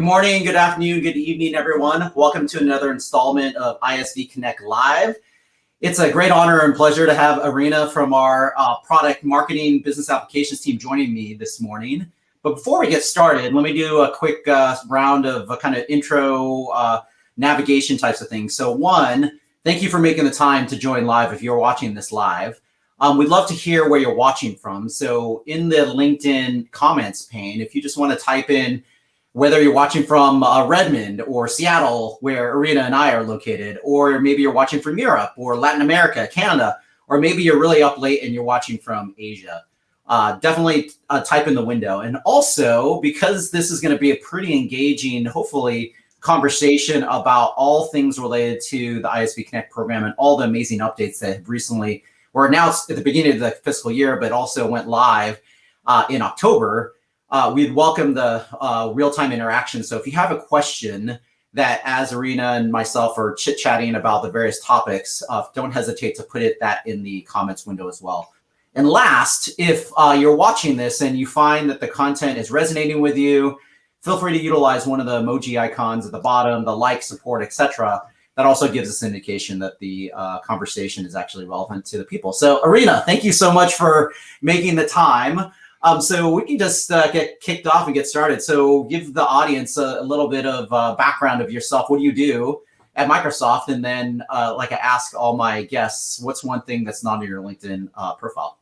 morning, good afternoon, good evening, everyone. Welcome to another installment of ISV Connect Live. It's a great honor and pleasure to have Erina from our product marketing business applications team joining me this morning. But before we get started, let me do a quick round of kind of intro navigation types of things. So one, thank you for making the time to join live if you're watching this live. We'd love to hear where you're watching from. So in the LinkedIn comments pane, if you just want to type in whether you're watching from Redmond or Seattle, where Erina and I are located, or maybe you're watching from Europe or Latin America, Canada, or maybe you're really up late and you're watching from Asia. Definitely type in the window. And also, because this is going to be a pretty engaging, hopefully, conversation about all things related to the ISV Connect program and all the amazing updates that have recently were announced at the beginning of the fiscal year, but also went live in October. We'd welcome the real-time interaction. So if you have a question that as Erina and myself are chit-chatting about the various topics, don't hesitate to put that in the comments window as well. And last, if you're watching this and you find that the content is resonating with you, feel free to utilize one of the emoji icons at the bottom, the like, support, etc. That also gives us an indication that the conversation is actually relevant to the people. So Erina, thank you so much for making the time. So we can just get kicked off and get started. So give the audience a little bit of background of yourself. What do you do at Microsoft? And then like I ask all my guests, what's one thing that's not in your LinkedIn profile?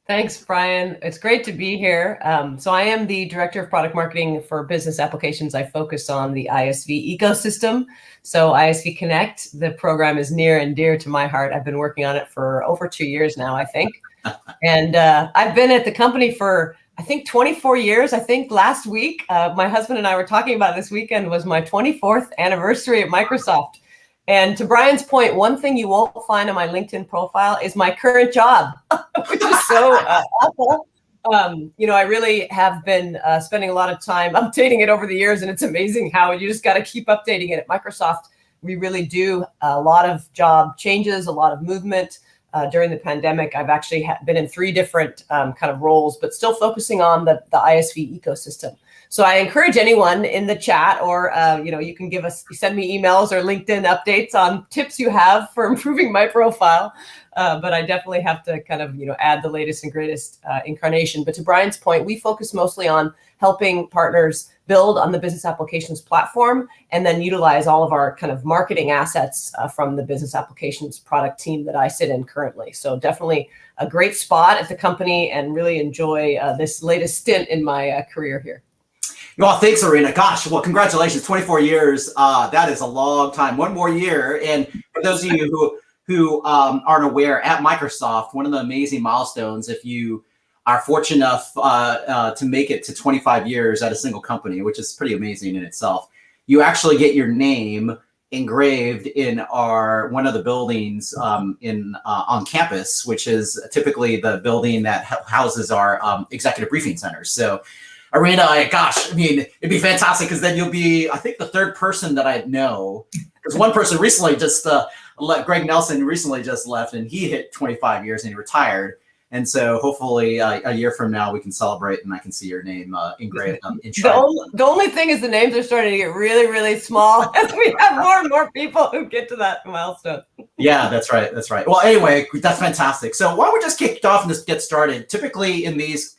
Thanks, Brian. It's great to be here. So I am the Director of Product Marketing for Business Applications. I focus on the ISV ecosystem. So ISV Connect, the program is near and dear to my heart. I've been working on it for over 2 years now, I think. And I've been at the company for, I think, 24 years. I think last week, my husband and I were talking about this weekend was my 24th anniversary at Microsoft. And to Brian's point, one thing you won't find on my LinkedIn profile is my current job, which is so awful. I really have been spending a lot of time updating it over the years, and it's amazing how you just got to keep updating it. At Microsoft, we really do a lot of job changes, a lot of movement. During the pandemic, I've actually been in 3 different kind of roles, but still focusing on the ISV ecosystem. So I encourage anyone in the chat, or you can send me emails or LinkedIn updates on tips you have for improving my profile. But I definitely have to kind of add the latest and greatest incarnation. But to Brian's point, we focus mostly on helping partners build on the business applications platform and then utilize all of our kind of marketing assets from the business applications product team that I sit in currently. So definitely a great spot at the company and really enjoy this latest stint in my career here. Well, thanks, Erina. Gosh, well, congratulations, 24 years. That is a long time. One more year. And for those of you who aren't aware, at Microsoft, one of the amazing milestones, if you are fortunate enough to make it to 25 years at a single company, which is pretty amazing in itself, you actually get your name engraved in one of the buildings on campus, which is typically the building that houses our executive briefing centers. So Erina, gosh, I mean, it'd be fantastic because then you'll be, I think, the 3rd person that I know. Because one person recently just Greg Nelson recently just left, and he hit 25 years and he retired. And so hopefully a year from now we can celebrate and I can see your name engraved in the only thing is the names are starting to get really, really small as we have more and more people who get to that milestone. Yeah, that's right. That's right. Well, anyway, that's fantastic. So why don't we just kick it off and just get started? Typically in these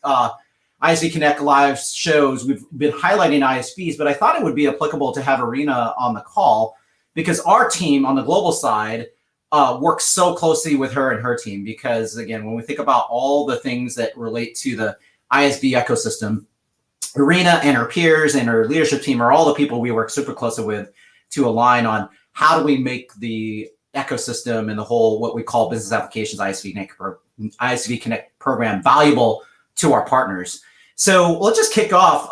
ISV Connect Live shows, we've been highlighting ISVs, but I thought it would be applicable to have Erina on the call because our team on the global side works so closely with her and her team. Because again, when we think about all the things that relate to the ISV ecosystem, Erina and her peers and her leadership team are all the people we work super closely with to align on how do we make the ecosystem and the whole what we call Business Applications ISV Connect program valuable to our partners. So let's just kick off.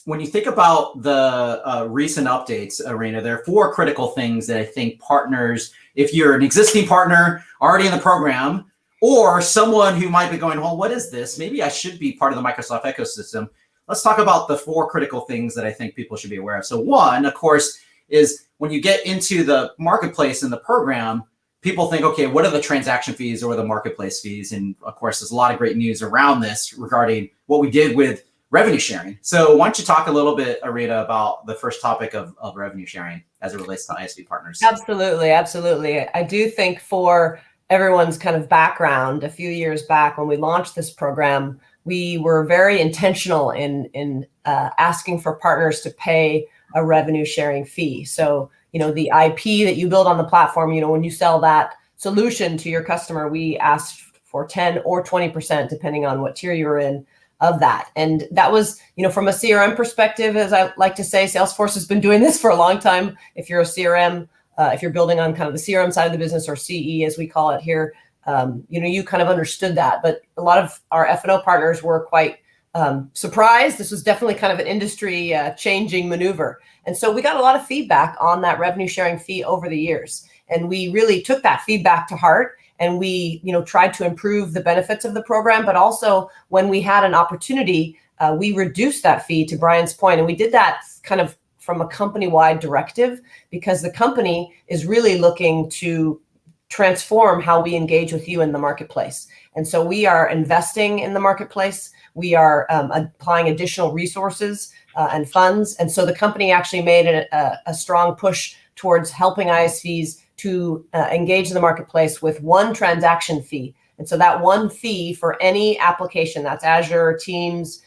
When you think about the recent updates, Erina, there are 4 critical things that I think partners, if you're an existing partner already in the program, or someone who might be going, well, what is this? Maybe I should be part of the Microsoft ecosystem. Let's talk about the 4 critical things that I think people should be aware of. So one, of course, is when you get into the marketplace in the program, people think, okay, what are the transaction fees or the marketplace fees? And of course, there's a lot of great news around this regarding what we did with revenue sharing. So why don't you talk a little bit, Erina, about the first topic of revenue sharing as it relates to ISV partners? Absolutely, absolutely. I do think for everyone's kind of background, a few years back when we launched this program, we were very intentional in asking for partners to pay a revenue sharing fee. So, the IP that you build on the platform, when you sell that solution to your customer, we asked for 10 or 20%, depending on what tier you're in, of that. And that was, from a CRM perspective, as I like to say, Salesforce has been doing this for a long time. If you're a CRM, if you're building on kind of the CRM side of the business, or CE as we call it here, you kind of understood that. But a lot of our F&O partners were quite surprised. This was definitely kind of an industry changing maneuver. And so we got a lot of feedback on that revenue sharing fee over the years. And we really took that feedback to heart. And we, tried to improve the benefits of the program. But also when we had an opportunity, we reduced that fee, to Brian's point. And we did that kind of from a company-wide directive, because the company is really looking to transform how we engage with you in the marketplace. And so we are investing in the marketplace. We are applying additional resources and funds. And so the company actually made a strong push towards helping ISVs to engage in the marketplace with one transaction fee. And so that one fee for any application, that's Azure, Teams,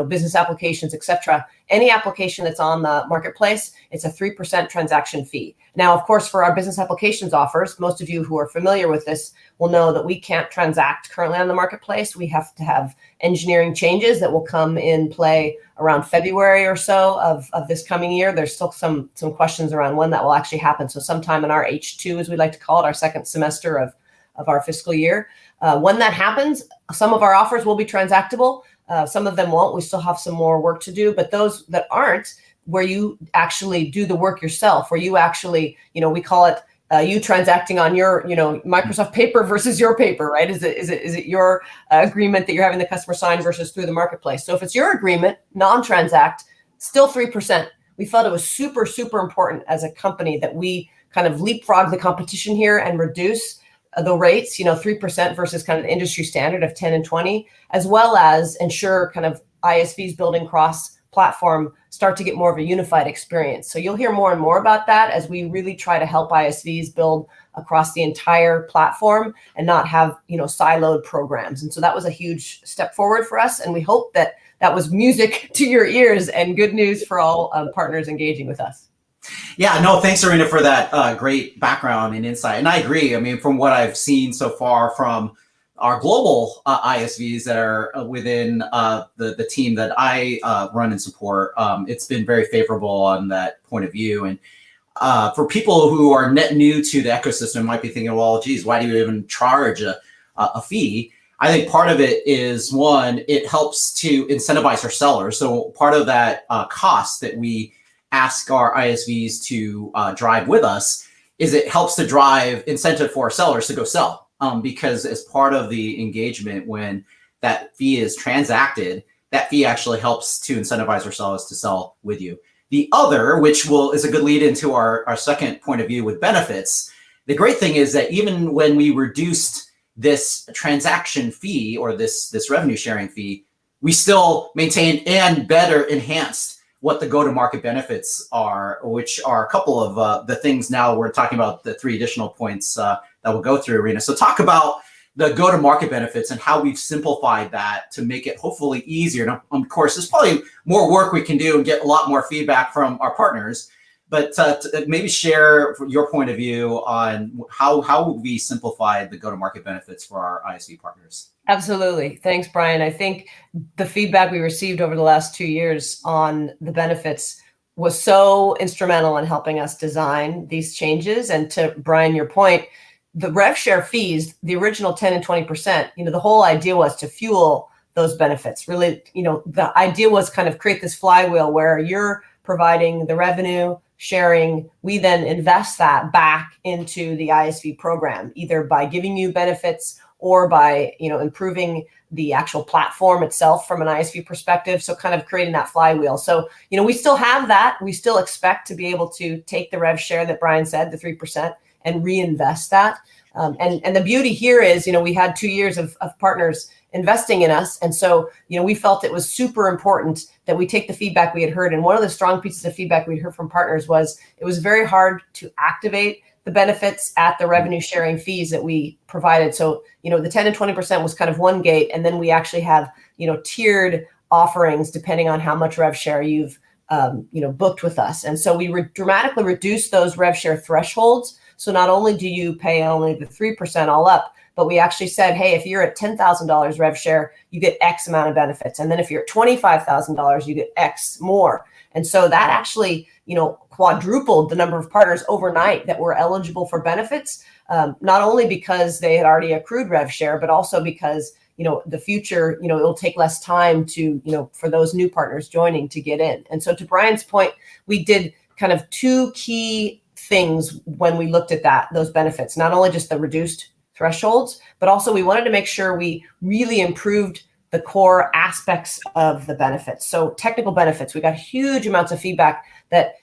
business applications, et cetera, any application that's on the marketplace, it's a 3% transaction fee. Now, of course, for our business applications offers, most of you who are familiar with this will know that we can't transact currently on the marketplace. We have to have engineering changes that will come in play around February or so of this coming year. There's still some questions around when that will actually happen. So sometime in our H2, as we like to call it, our second semester of our fiscal year. When that happens, some of our offers will be transactable. Some of them won't. We still have some more work to do, but those that aren't, where you actually do the work yourself, where you actually, we call it you transacting on your, Microsoft paper versus your paper, right? Is it your agreement that you're having the customer sign versus through the marketplace? So if it's your agreement, non-transact, still 3%. We felt it was super, super important as a company that we kind of leapfrog the competition here and reduce the rates, 3% versus kind of the industry standard of 10 and 20, as well as ensure kind of ISVs building cross-platform start to get more of a unified experience. So you'll hear more and more about that as we really try to help ISVs build across the entire platform and not have, siloed programs. And so that was a huge step forward for us. And we hope that that was music to your ears and good news for all partners engaging with us. Yeah, no, thanks, Erina, for that great background and insight. And I agree. I mean, from what I've seen so far from our global ISVs that are within the team that I run and support, it's been very favorable on that point of view. And for people who are net new to the ecosystem, might be thinking, well, geez, why do you even charge a fee? I think part of it is, one, it helps to incentivize our sellers. So part of that cost that we ask our ISVs to drive with us is it helps to drive incentive for our sellers to go sell. Because as part of the engagement, when that fee is transacted, that fee actually helps to incentivize our sellers to sell with you. The other, which is a good lead into our second point of view with benefits, the great thing is that even when we reduced this transaction fee or this revenue sharing fee, we still maintain and better enhanced what the go-to-market benefits are, which are a couple of the things. Now we're talking about the 3 additional points that we'll go through, Erina. So talk about the go-to-market benefits and how we've simplified that to make it hopefully easier. Now, of course, there's probably more work we can do and get a lot more feedback from our partners, but to maybe share your point of view on how we simplified the go-to-market benefits for our ISV partners. Absolutely. Thanks, Brian. I think the feedback we received over the last 2 years on the benefits was so instrumental in helping us design these changes. And to Brian, your point, the rev share fees, the original 10 and 20%, the whole idea was to fuel those benefits. Really, the idea was kind of create this flywheel where you're providing the revenue sharing, we then invest that back into the ISV program, either by giving you benefits or by, improving the actual platform itself from an ISV perspective. So kind of creating that flywheel. So, we still have that. We still expect to be able to take the rev share that Brian said, the 3%, and reinvest that. And the beauty here is, we had 2 years of partners investing in us. And so, we felt it was super important that we take the feedback we had heard. And one of the strong pieces of feedback we heard from partners was it was very hard to activate the benefits at the revenue sharing fees that we provided. So, the 10 and 20% was kind of one gate. And then we actually have, tiered offerings depending on how much rev share you've, booked with us. And so we dramatically reduced those rev share thresholds. So not only do you pay only the 3% all up, but we actually said, hey, if you're at $10,000 rev share, you get X amount of benefits. And then if you're at $25,000, you get X more. And so that actually, quadrupled the number of partners overnight that were eligible for benefits, not only because they had already accrued rev share, but also because, the future, it'll take less time to, for those new partners joining to get in. And so to Brian's point, we did kind of two key things when we looked at those benefits, not only just the reduced thresholds, but also we wanted to make sure we really improved the core aspects of the benefits. So technical benefits, we got huge amounts of feedback that,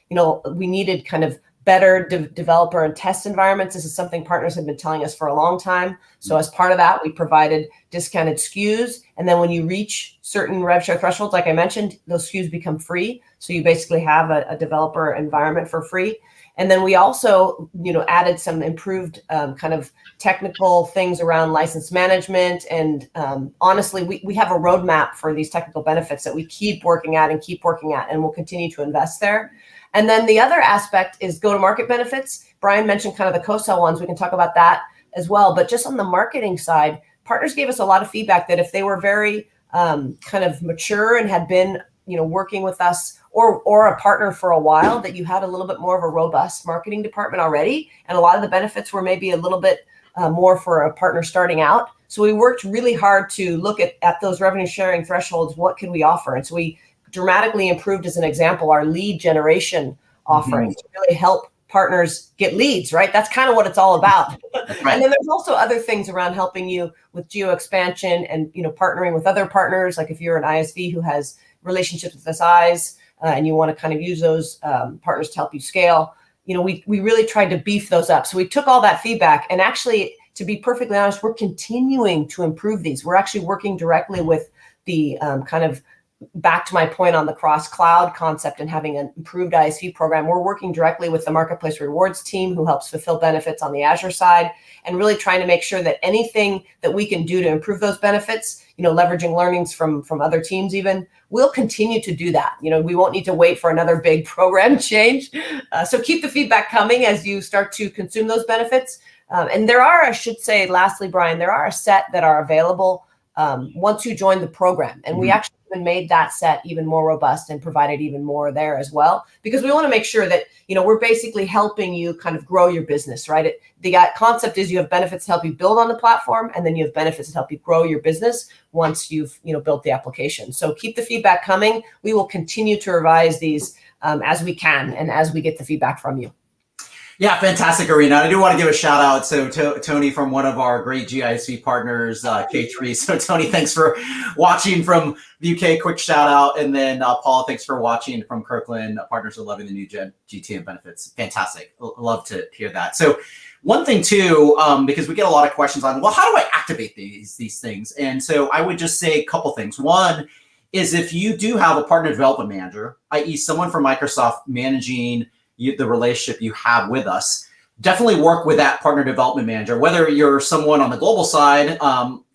we needed kind of better developer and test environments. This is something partners have been telling us for a long time. So as part of that, we provided discounted SKUs. And then when you reach certain rev share thresholds, like I mentioned, those SKUs become free. So you basically have a developer environment for free. And then we also, added some improved kind of technical things around license management. And honestly, we have a roadmap for these technical benefits that we keep working at, and we'll continue to invest there. And then the other aspect is go-to-market benefits. Brian mentioned kind of the co-sell ones. We can talk about that as well. But just on the marketing side, partners gave us a lot of feedback that if they were very kind of mature and had been, working with us or a partner for a while, that you had a little bit more of a robust marketing department already. And a lot of the benefits were maybe a little bit more for a partner starting out. So we worked really hard to look at those revenue sharing thresholds. What can we offer? And so we dramatically improved, as an example, our lead generation offerings to really help partners get leads, right? That's kind of what it's all about. Right. And then there's also other things around helping you with geo expansion and, partnering with other partners. Like if you're an ISV who has relationships with SIs and you want to kind of use those partners to help you scale, we really tried to beef those up. So we took all that feedback, and actually, to be perfectly honest, we're continuing to improve these. We're actually working directly with the kind of, back to my point on the cross-cloud concept and having an improved ISV program, we're working directly with the Marketplace Rewards team who helps fulfill benefits on the Azure side, and really trying to make sure that anything that we can do to improve those benefits, leveraging learnings from other teams even, we'll continue to do that. We won't need to wait for another big program change. So keep the feedback coming as you start to consume those benefits. And there are, I should say, lastly, Brian, there are a set that are available once you join the program. And we actually even made that set even more robust and provided even more there as well, because we want to make sure that, we're basically helping you kind of grow your business, right? The concept is you have benefits to help you build on the platform, and then you have benefits to help you grow your business once you've, built the application. So keep the feedback coming. We will continue to revise these as we can and as we get the feedback from you. Yeah, fantastic, Erina. I do want to give a shout out to Tony from one of our great GISV partners, K3. So Tony, thanks for watching from the UK. Quick shout out. And then Paul, thanks for watching from Kirkland. Partners are loving the new GTM benefits. Fantastic. Love to hear that. So one thing too, because we get a lot of questions on, well, how do I activate these things? And so I would just say a couple things. One is if you do have a partner development manager, i.e. someone from Microsoft managing the relationship you have with us, definitely work with that partner development manager, whether you're someone on the global side,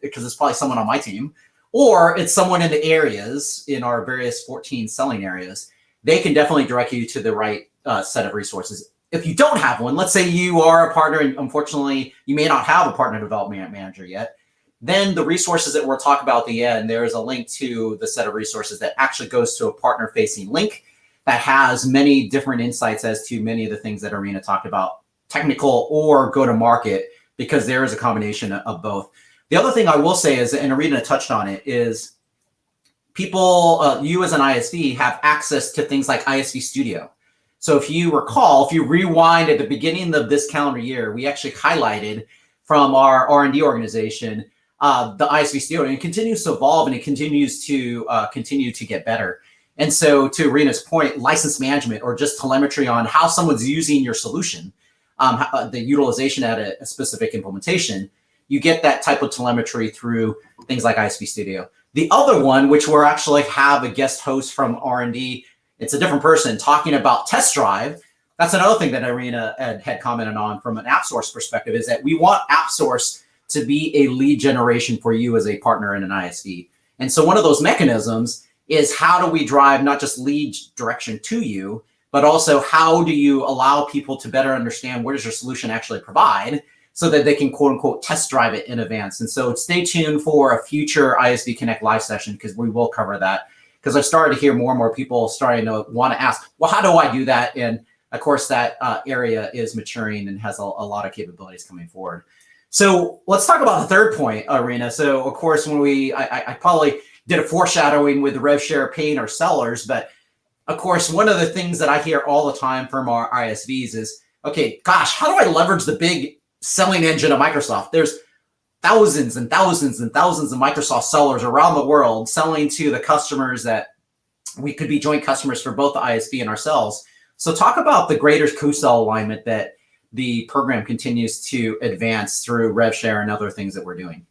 because it's probably someone on my team, or it's someone in the areas, in our various 14 selling areas. They can definitely direct you to the right set of resources. If you don't have one, let's say you are a partner and unfortunately you may not have a partner development manager yet, then the resources that we'll talk about at the end, there is a link to the set of resources that actually goes to a partner facing link that has many different insights as to many of the things that Erina talked about, technical or go-to-market, because there is a combination of both. The other thing I will say is, and Erina touched on it, is people, you as an ISV have access to things like ISV Studio. So if you recall, if you rewind at the beginning of this calendar year, we actually highlighted from our R&D organization, the ISV Studio, and it continues to evolve and it continues to continue to get better. And so to Erina's point, license management or just telemetry on how someone's using your solution the utilization at a specific implementation, you get that type of telemetry through things like ISV Studio. The other one, which we're actually have a guest host from R&D, it's a different person talking about Test Drive. That's another thing that Erina had commented on from an AppSource perspective, is that we want AppSource to be a lead generation for you as a partner in an ISV. And so one of those mechanisms is, how do we drive not just lead direction to you, but also how do you allow people to better understand what does your solution actually provide, so that they can quote unquote test drive it in advance. And so stay tuned for a future ISV Connect live session, because we will cover that. Because I've started to hear more and more people starting to want to ask, well, how do I do that? And of course, that area is maturing and has a lot of capabilities coming forward. So let's talk about the third point, Erina. So of course, when I probably did a foreshadowing with the rev share paying our sellers, but of course, one of the things that I hear all the time from our ISVs is, okay, gosh, how do I leverage the big selling engine of Microsoft? There's thousands and thousands and thousands of Microsoft sellers around the world selling to the customers that we could be joint customers for both the ISV and ourselves. So talk about the greater co-sell alignment that the program continues to advance through RevShare and other things that we're doing.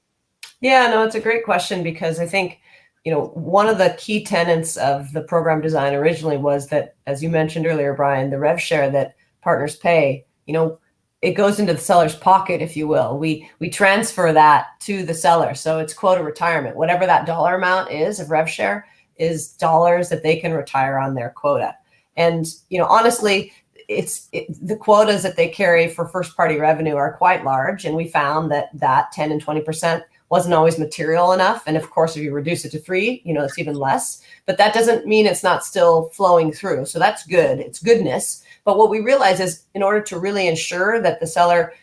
Yeah, no, it's a great question, because I think, one of the key tenets of the program design originally was that, as you mentioned earlier, Brian, the RevShare that partners pay, it goes into the seller's pocket, if you will. We transfer that to the seller. So it's quota retirement. Whatever that dollar amount is of rev share is dollars that they can retire on their quota. And, honestly, the quotas that they carry for first party revenue are quite large. And we found that 10 and 20% wasn't always material enough. And of course, if you reduce it to 3, it's even less. But that doesn't mean it's not still flowing through. So that's good. It's goodness. But what we realize is, in order to really ensure that the seller,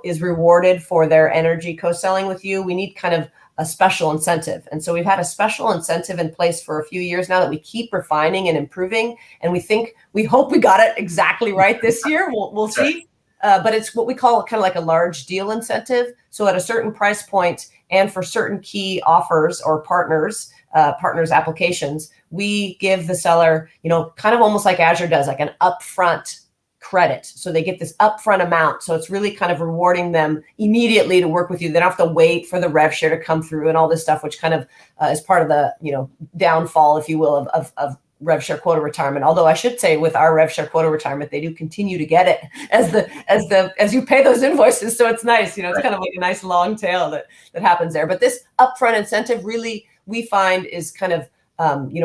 is rewarded for their energy co-selling with you, we need kind of a special incentive. And so we've had a special incentive in place for a few years now that we keep refining and improving. And we hope we got it exactly right this year. We'll see. But it's what we call kind of like a large deal incentive. So at a certain price point and for certain key offers or partners applications, we give the seller, kind of almost like Azure does, like an upfront credit. So they get this upfront amount. So it's really kind of rewarding them immediately to work with you. They don't have to wait for the rev share to come through and all this stuff, which kind of is part of the, downfall, if you will, of rev share quota retirement. Although I should say, with our rev share quota retirement, they do continue to get it as you pay those invoices. So it's nice, it's kind of like a nice long tail that happens there. But this upfront incentive really, we find, is kind of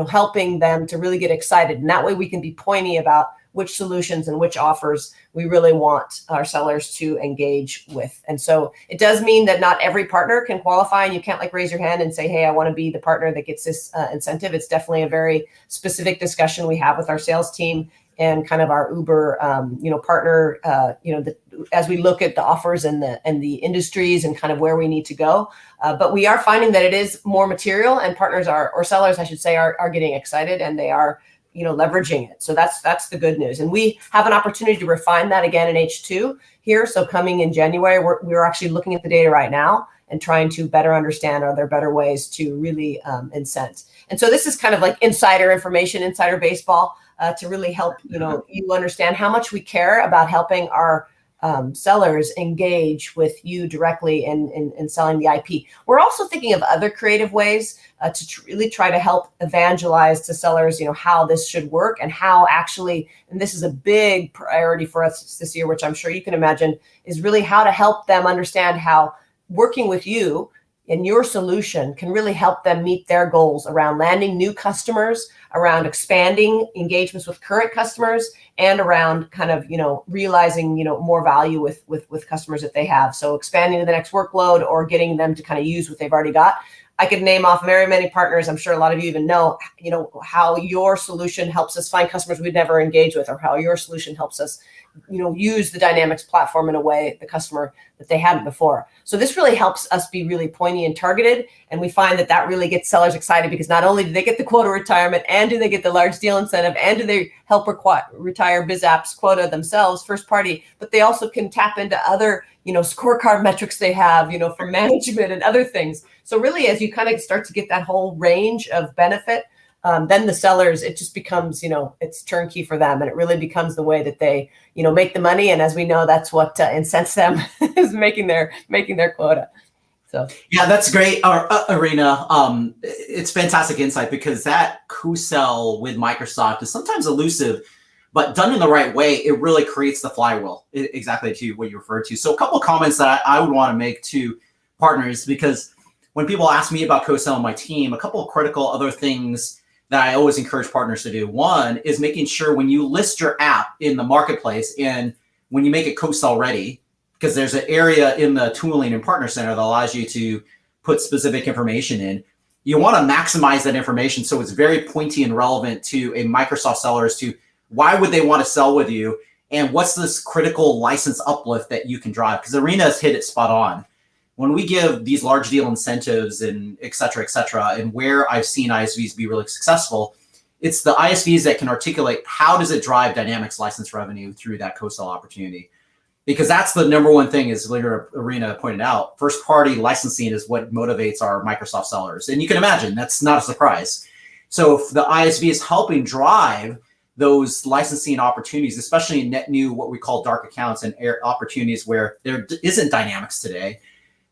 helping them to really get excited. And that way we can be pointy about which solutions and which offers we really want our sellers to engage with. And so it does mean that not every partner can qualify, and you can't raise your hand and say, hey, I want to be the partner that gets this incentive. It's definitely a very specific discussion we have with our sales team and kind of our Uber, partner, as we look at the offers and the industries and kind of where we need to go. But we are finding that it is more material, and partners or sellers, I should say, are getting excited, and they are leveraging it. So that's the good news. And we have an opportunity to refine that again in H2 here. So coming in January, we're actually looking at the data right now and trying to better understand, are there better ways to really incent. And so this is kind of like insider information, insider baseball, to really help you understand how much we care about helping our sellers engage with you directly in selling the IP. We're also thinking of other creative ways to really try to help evangelize to sellers, how this should work, and how actually, and this is a big priority for us this year, which I'm sure you can imagine, is really how to help them understand how working with you and your solution can really help them meet their goals around landing new customers, around expanding engagements with current customers, and around kind of, realizing, more value with customers that they have. So expanding to the next workload or getting them to kind of use what they've already got. I could name off very many partners. I'm sure a lot of you even know, how your solution helps us find customers we'd never engage with, or how your solution helps us, use the Dynamics platform in a way, the customer, that they hadn't before. So this really helps us be really pointy and targeted. And we find that really gets sellers excited, because not only do they get the quota retirement, and do they get the large deal incentive, and do they help retire BizApp's quota themselves, first party, but they also can tap into other, scorecard metrics they have, for management and other things. So really, as you kind of start to get that whole range of benefit, then the sellers, it just becomes, it's turnkey for them. And it really becomes the way that they, make the money. And as we know, that's what incents them is making their quota. So yeah, that's great, Erina. It's fantastic insight, because that co-sell with Microsoft is sometimes elusive, but done in the right way, it really creates the flywheel, exactly to what you referred to. So a couple of comments that I would want to make to partners, because when people ask me about co-sell on my team, a couple of critical other things that I always encourage partners to do. One is making sure when you list your app in the marketplace and when you make it co-sell ready, because there's an area in the tooling and partner center that allows you to put specific information in. You want to maximize that information so it's very pointy and relevant to a Microsoft seller as to why would they want to sell with you, and what's this critical license uplift that you can drive? Because Erina's hit it spot on. When we give these large deal incentives and et cetera, and where I've seen ISVs be really successful, it's the ISVs that can articulate how does it drive Dynamics license revenue through that co-sell opportunity. Because that's the number one thing, as later Erina pointed out, first party licensing is what motivates our Microsoft sellers. And you can imagine that's not a surprise. So if the ISV is helping drive those licensing opportunities, especially in net new, what we call dark accounts and opportunities where there isn't Dynamics today,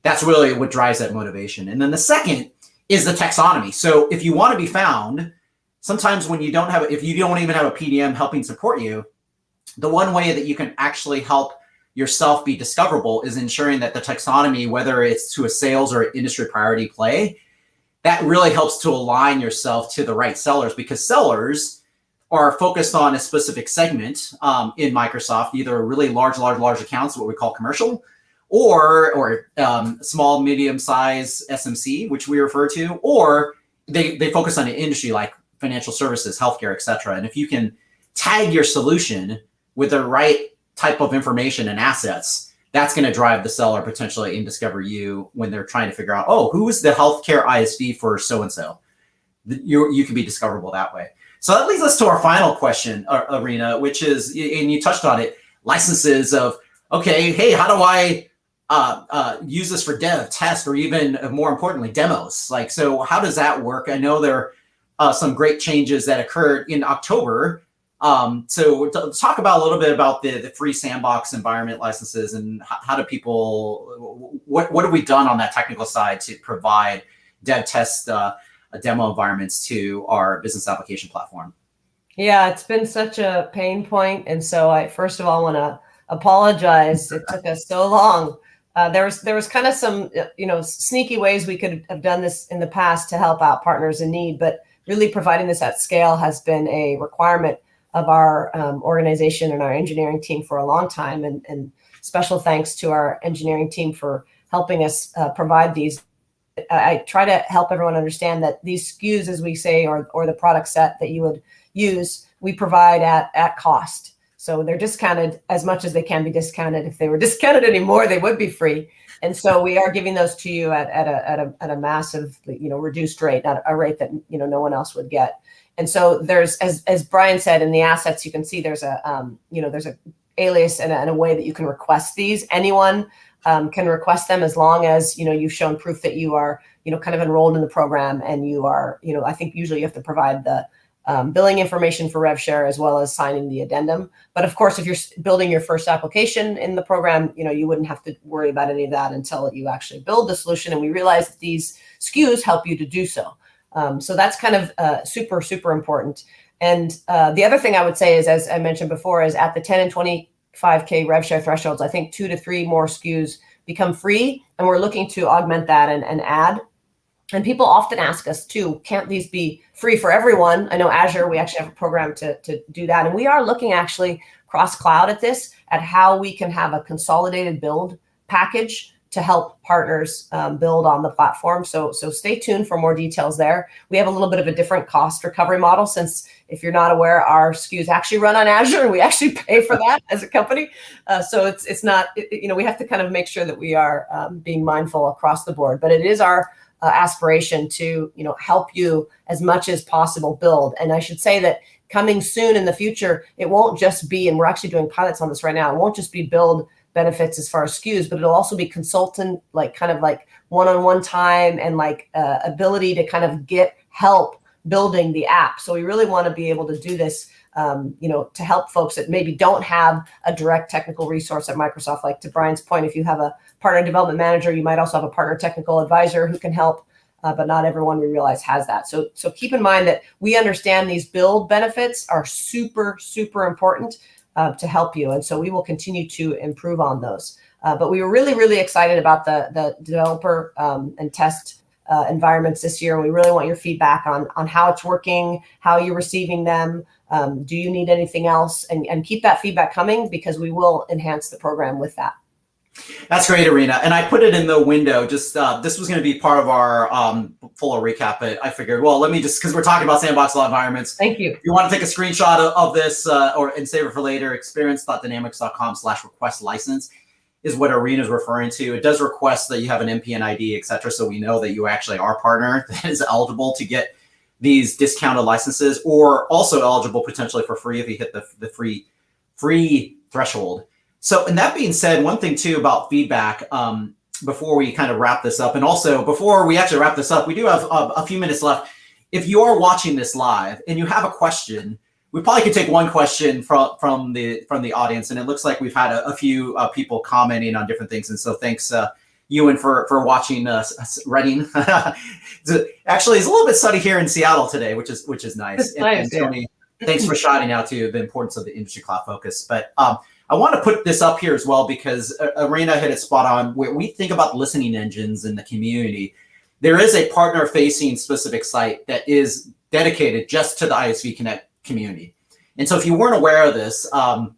that's really what drives that motivation. And then the second is the taxonomy. So if you want to be found, sometimes when you don't have, if you don't even have a PDM helping support you, the one way that you can actually help yourself be discoverable is ensuring that the taxonomy, whether it's to a sales or industry priority play, that really helps to align yourself to the right sellers, because sellers are focused on a specific segment in Microsoft, either really large accounts, what we call commercial, or small, medium size SMC, which we refer to, or they focus on an industry like financial services, healthcare, et cetera. And if you can tag your solution with the right type of information and assets, that's going to drive the seller potentially and discover you when they're trying to figure out, oh, who is the healthcare ISV for so-and-so? You can be discoverable that way. So that leads us to our final question, Erina, which is, and you touched on it, licenses of, okay, hey, how do I use this for dev, test, or even more importantly, demos? Like, so how does that work? I know there are some great changes that occurred in October. So talk about a little bit about the free Sandbox environment licenses, and how do people, what have we done on that technical side to provide dev, test, demo environments to our business application platform? Yeah, it's been such a pain point. And so I, first of all, want to apologize. It took us so long. There was kind of some, sneaky ways we could have done this in the past to help out partners in need, but really providing this at scale has been a requirement of our organization and our engineering team for a long time. And special thanks to our engineering team for helping us provide these. I try to help everyone understand that these SKUs, as we say, or the product set that you would use, we provide at cost. So they're discounted as much as they can be discounted. If they were discounted anymore, they would be free. And so we are giving those to you at a massive, reduced rate, at a rate that no one else would get. And so there's, as Brian said, in the assets, you can see there's a there's a alias and a way that you can request these. Anyone can request them as long as you've shown proof that you are kind of enrolled in the program, and you are I think usually you have to provide the billing information for rev share as well as signing the addendum. But of course, if you're building your first application in the program, you wouldn't have to worry about any of that until you actually build the solution. And we realize that these SKUs help you to do so. So that's kind of super, super important. And the other thing I would say is, as I mentioned before, is at the 10 and 25K rev share thresholds, I think 2 to 3 more SKUs become free, and we're looking to augment that and add. And people often ask us too, can't these be free for everyone? I know Azure, we actually have a program to do that. And we are looking actually cross-cloud at this, at how we can have a consolidated build package to help partners build on the platform. So stay tuned for more details there. We have a little bit of a different cost recovery model, since if you're not aware, our SKUs actually run on Azure, and we actually pay for that as a company. So it's not, we have to kind of make sure that we are being mindful across the board. But it is our aspiration to help you as much as possible build. And I should say that coming soon in the future, it won't just be, and we're actually doing pilots on this right now, it won't just be build benefits as far as SKUs, but it'll also be consultant, like kind of like one-on-one time, and like ability to kind of get help building the app. So we really want to be able to do this, to help folks that maybe don't have a direct technical resource at Microsoft. Like to Brian's point, if you have a partner development manager, you might also have a partner technical advisor who can help, but not everyone, we realize, has that. So keep in mind that we understand these build benefits are super, super important to help you. And so we will continue to improve on those. But we were really, really excited about the developer and test environments this year. And we really want your feedback on how it's working, how you're receiving them. Do you need anything else? And keep that feedback coming, because we will enhance the program with that. That's great, Erina. And I put it in the window, just this was going to be part of our fuller recap, but I figured, well, let me just, because we're talking about Sandbox law environments. Thank you. If you want to take a screenshot of this and save it for later, experience.dynamics.com/request-license is what Erina is referring to. It does request that you have an MPN ID, et cetera, so we know that you actually are a partner that is eligible to get these discounted licenses, or also eligible potentially for free if you hit the free threshold. So, and that being said, one thing too about feedback, before we kind of wrap this up, and also before we actually wrap this up, we do have a few minutes left. If you are watching this live and you have a question, we probably could take one question from the audience, and it looks like we've had a few people commenting on different things, and so thanks, Ewan, for watching us Reading. Actually, it's a little bit sunny here in Seattle today, which is nice. And Tony, thanks for shouting out to the importance of the industry cloud focus. But I want to put this up here as well, because Erina hit it spot on. Where we think about listening engines in the community, there is a partner-facing specific site that is dedicated just to the ISV Connect community. And so if you weren't aware of this, John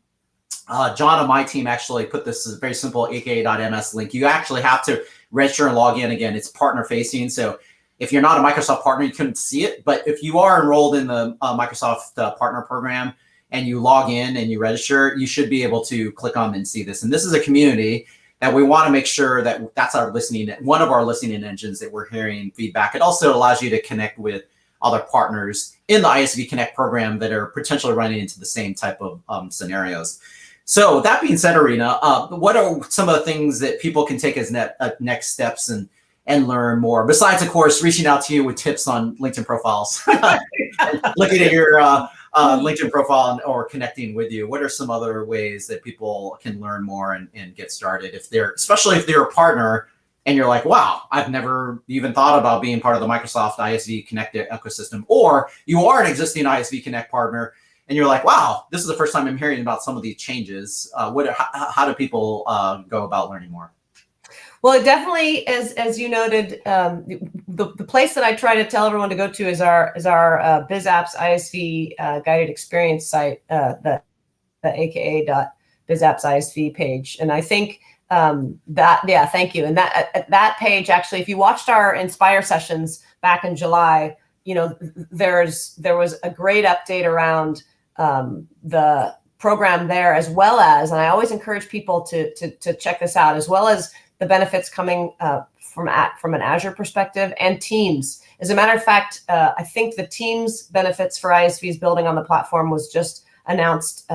on my team actually put this as a very simple aka.ms link. You actually have to register and log in. Again, it's partner-facing. So if you're not a Microsoft partner, you couldn't see it. But if you are enrolled in the Microsoft partner program, and you log in and you register, you should be able to click on and see this. And this is a community that we want to make sure that that's our one of our listening engines that we're hearing feedback. It also allows you to connect with other partners in the ISV Connect program that are potentially running into the same type of scenarios. So that being said, Erina, what are some of the things that people can take as next steps and learn more, besides, of course, reaching out to you with tips on LinkedIn profiles, looking at your LinkedIn profile or connecting with you? What are some other ways that people can learn more and get started, especially if they're a partner and you're like, wow, I've never even thought about being part of the Microsoft ISV Connect ecosystem, or you are an existing ISV Connect partner and you're like, wow, this is the first time I'm hearing about some of these changes. How do people go about learning more? Well, it definitely, as you noted, the place that I try to tell everyone to go to is our Biz Apps ISV guided experience site, the aka.bizapps ISV page. And I think thank you. And that page, actually, if you watched our Inspire sessions back in July, there was a great update around the program there, as well as, and I always encourage people to check this out, as well as the benefits coming from an Azure perspective and Teams. As a matter of fact, I think the Teams benefits for ISVs building on the platform was just announced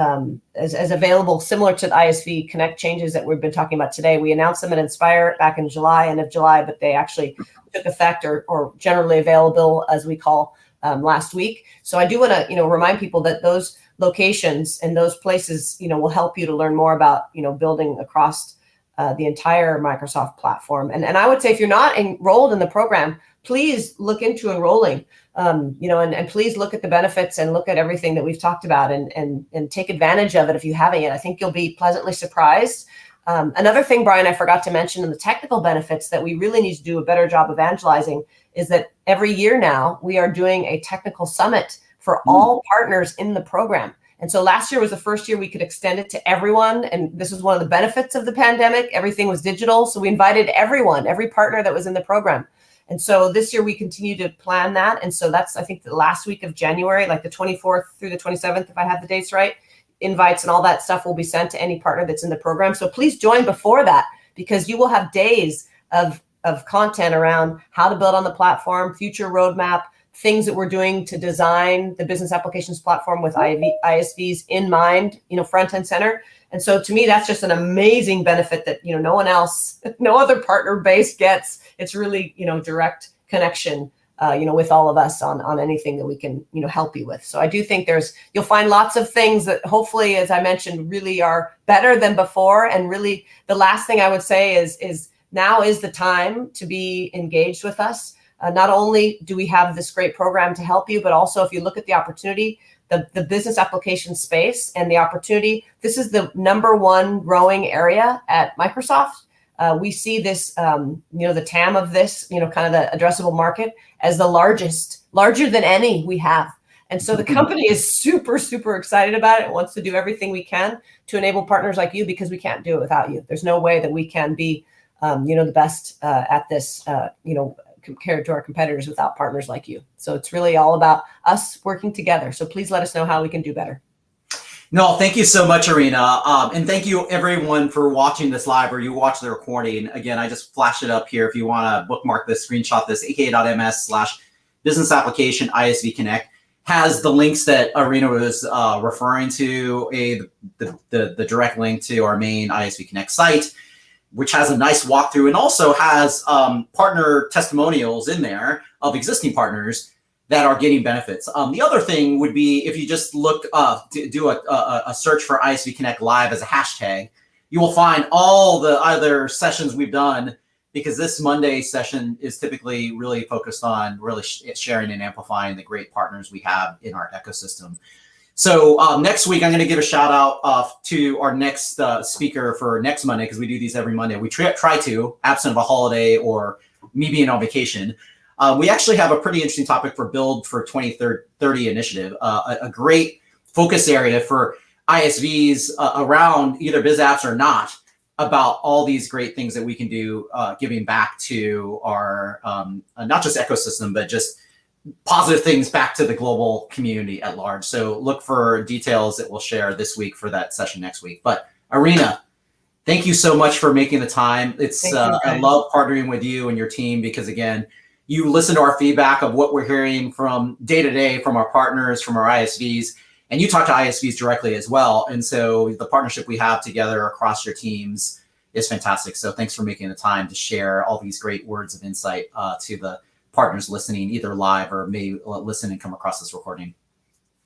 as available, similar to the ISV Connect changes that we've been talking about today. We announced them at Inspire back in July, end of July, but they actually took effect or generally available, as we call, last week. So I do want to remind people that those locations and those places will help you to learn more about building across the entire Microsoft platform. And I would say, if you're not enrolled in the program, please look into enrolling, and please look at the benefits and look at everything that we've talked about and take advantage of it if you haven't yet. I think you'll be pleasantly surprised. Another thing, Brian, I forgot to mention in the technical benefits that we really need to do a better job evangelizing is that every year now we are doing a technical summit for all partners in the program. And so last year was the first year we could extend it to everyone. And this was one of the benefits of the pandemic. Everything was digital. So we invited everyone, every partner that was in the program. And so this year we continue to plan that. And so that's, I think, the last week of January, like the 24th through the 27th, if I have the dates right. Invites and all that stuff will be sent to any partner that's in the program. So please join before that, because you will have days of content around how to build on the platform, future roadmap, things that we're doing to design the business applications platform with ISVs in mind, front and center. And so to me, that's just an amazing benefit that, no one else, no other partner base gets. It's really, direct connection with all of us on anything that we can, help you with. So I do think you'll find lots of things that hopefully, as I mentioned, really are better than before. And really the last thing I would say is now is the time to be engaged with us. Not only do we have this great program to help you, but also if you look at the opportunity, the business application space and the opportunity, this is the #1 growing area at Microsoft. We see this, the TAM of this, kind of the addressable market as the larger than any we have. And so the company is super, super excited about it. It wants to do everything we can to enable partners like you, because we can't do it without you. There's no way that we can be, the best at this, compared to our competitors without partners like you. So it's really all about us working together. So please let us know how we can do better. No, thank you so much, Erina. And thank you everyone for watching this live or you watch the recording. Again, I just flashed it up here if you want to bookmark this, screenshot this, aka.ms/Business Application ISV Connect has the links that Erina was referring to, the direct link to our main ISV Connect site, which has a nice walkthrough and also has partner testimonials in there of existing partners that are getting benefits. The other thing would be if you just look do a search for ISV Connect Live as a hashtag, you will find all the other sessions we've done, because this Monday session is typically really focused on really sharing and amplifying the great partners we have in our ecosystem. So next week, I'm going to give a shout out to our next speaker for next Monday, because we do these every Monday. We try to, absent of a holiday or me being on vacation. We actually have a pretty interesting topic for Build for 2030 initiative, a great focus area for ISVs around either biz apps or not, about all these great things that we can do, giving back to our, not just ecosystem, but just positive things back to the global community at large. So look for details that we'll share this week for that session next week. But Erina, thank you so much for making the time. I love partnering with you and your team, because again, you listen to our feedback of what we're hearing from day to day from our partners, from our ISVs, and you talk to ISVs directly as well. And so the partnership we have together across your teams is fantastic. So thanks for making the time to share all these great words of insight to the partners listening, either live or may listen and come across this recording.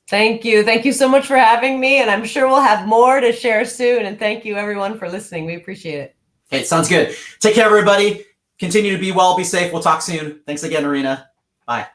Thank you. Thank you so much for having me. And I'm sure we'll have more to share soon. And thank you everyone for listening. We appreciate it. Okay, sounds good. Take care, everybody. Continue to be well, be safe. We'll talk soon. Thanks again, Erina. Bye.